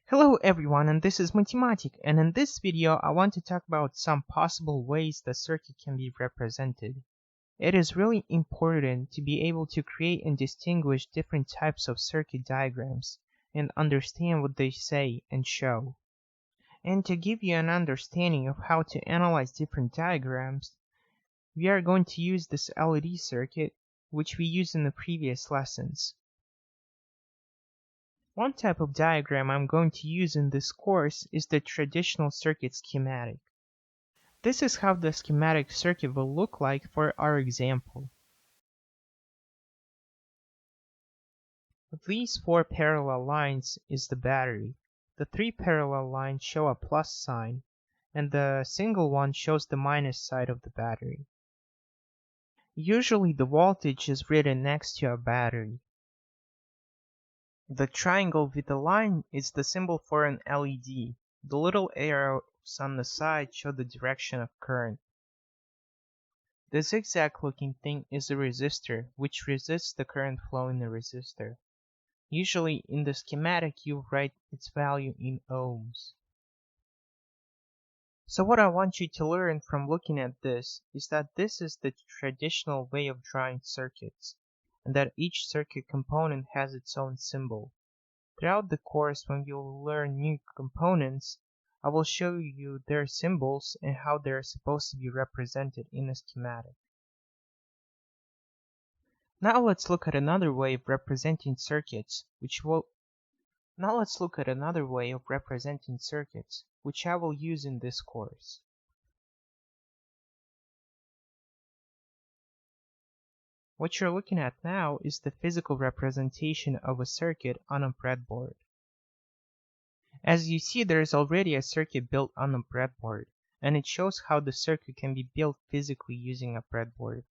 Hello everyone, and this is Multisim, and in this video I want to talk about some possible ways the circuit can be represented. It is really important to be able to create and distinguish different types of circuit diagrams and understand what they say and show. And to give you an understanding of how to analyze different diagrams, we are going to use this LED circuit, which we used in the previous lessons. One type of diagram I'm going to use in this course is the traditional circuit schematic. This is how the schematic circuit will look like for our example. These four parallel lines is the battery. The three parallel lines show a plus sign, and the single one shows the minus side of the battery. Usually the voltage is written next to a battery. The triangle with the line is the symbol for an LED. The little arrows on the side show the direction of current. The zigzag looking thing is a resistor, which resists the current flow in the resistor. Usually in the schematic you write its value in ohms. So what I want you to learn from looking at this is that this is the traditional way of drawing circuits, and that each circuit component has its own symbol. Throughout the course, when you will learn new components, I will show you their symbols and how they are supposed to be represented in a schematic. Now let's look at another way of representing circuits, which I will use in this course. What you're looking at now is the physical representation of a circuit on a breadboard. As you see, there is already a circuit built on a breadboard, and it shows how the circuit can be built physically using a breadboard.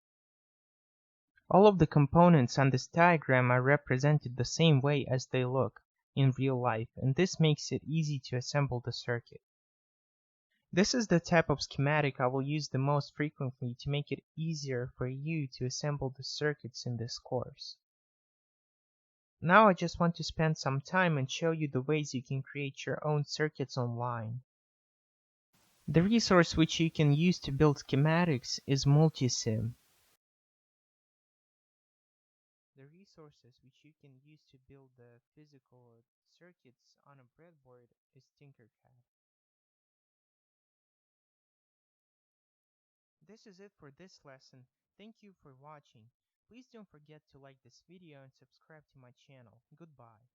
All of the components on this diagram are represented the same way as they look in real life, and this makes it easy to assemble the circuit. This is the type of schematic I will use the most frequently to make it easier for you to assemble the circuits in this course. Now I just want to spend some time and show you the ways you can create your own circuits online. The resource which you can use to build schematics is Multisim. The resources which you can use to build the physical circuits on a breadboard is TinkerCad. This is it for this lesson. Thank you for watching. Please don't forget to like this video and subscribe to my channel. Goodbye.